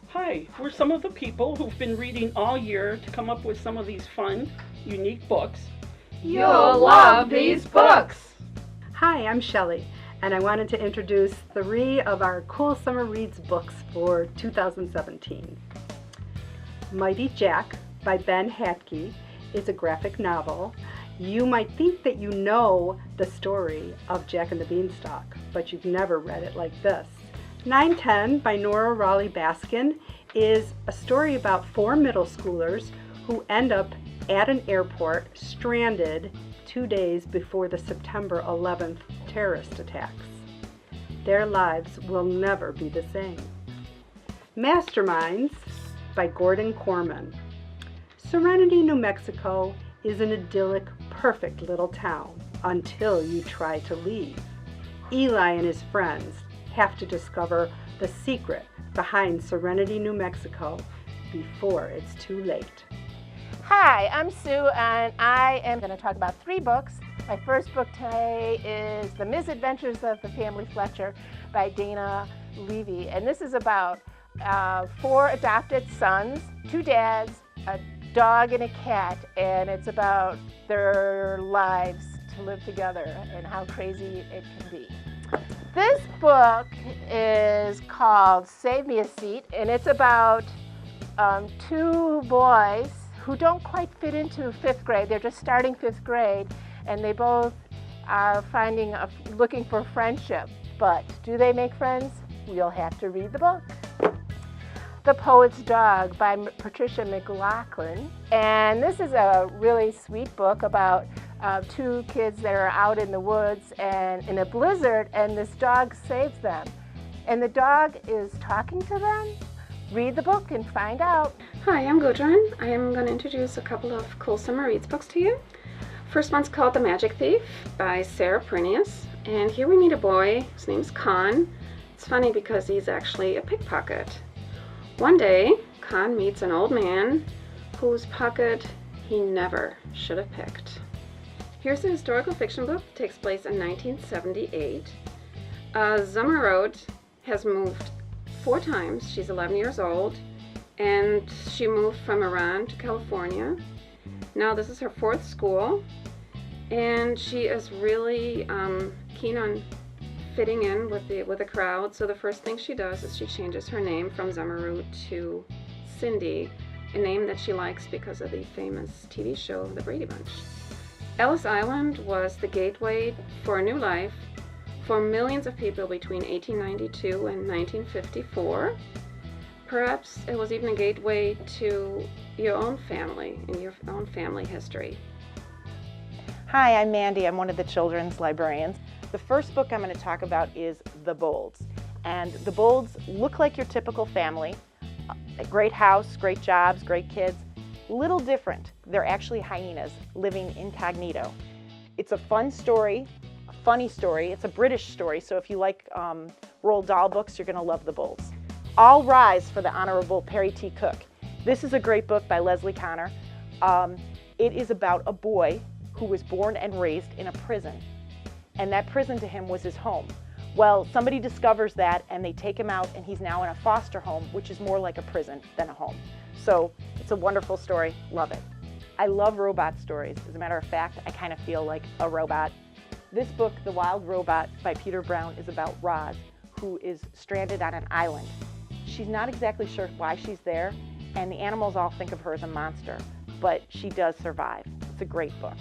Hi, we're some of the people who've been reading all year to come up with some of these fun, unique books. You'll love these books! Hi, I'm Shelley, and I wanted to introduce 3 of our Cool Summer Reads books for 2017. Mighty Jack by Ben Hatkey is a graphic novel. You might think that you know the story of Jack and the Beanstalk, but you've never read it like this. 910 by Nora Raleigh Baskin is a story about 4 middle schoolers who end up at an airport stranded 2 days before the September 11th terrorist attacks. Their lives will never be the same. Masterminds by Gordon Korman. Serenity, New Mexico is an idyllic, perfect little town until you try to leave. Eli and his friends have to discover the secret behind Serenity, New Mexico before it's too late. Hi, I'm Sue, and I am going to talk about 3 books. My first book today is The Misadventures of the Family Fletcher by Dana Levy, and this is about 4 adopted sons, 2 dads, a dog and a cat, and it's about their lives to live together and how crazy it can be. This book is called Save Me a Seat, and it's about 2 boys who don't quite fit into 5th grade. They're just starting 5th grade, and they both are looking for friendship. But do they make friends? You'll have to read the book. The Poet's Dog by Patricia McLaughlin, and this is a really sweet book about 2 kids that are out in the woods and in a blizzard, and this dog saves them. And the dog is talking to them. Read the book and find out. Hi, I'm Gudrun. I am going to introduce a couple of Cool Summer Reads books to you. First one's called The Magic Thief by Prineas, and here we meet a boy. His name's Con. It's funny because he's actually a pickpocket. One day, Con meets an old man whose pocket he never should have picked. Here's a historical fiction book. It takes place in 1978. Zummerode has moved 4 times. She's 11 years old, and she moved from Iran to California. Now this is her 4th school, and she is really keen on fitting in with the crowd. So the first thing she does is she changes her name from Zummerode to Cindy, a name that she likes because of the famous TV show The Brady Bunch. Ellis Island was the gateway for a new life for millions of people between 1892 and 1954. Perhaps it was even a gateway to your own family and your own family history. Hi, I'm Mandy. I'm one of the children's librarians. The first book I'm going to talk about is The Bolds. And the Bolds look like your typical family. A great house, great jobs, great kids. Little different. They're actually hyenas living incognito. It's a fun story, a funny story. It's a British story, so if you like Roald Dahl books, you're going to love The Bolds. All Rise for the Honorable Perry T. Cook. This is a great book by Leslie Connor. It is about a boy who was born and raised in a prison, and that prison to him was his home. Well, somebody discovers that, and they take him out, and he's now in a foster home, which is more like a prison than a home. So it's a wonderful story. Love it. I love robot stories. As a matter of fact, I kind of feel like a robot. This book, The Wild Robot by Peter Brown, is about Roz, who is stranded on an island. She's not exactly sure why she's there, and the animals all think of her as a monster, but she does survive. It's a great book.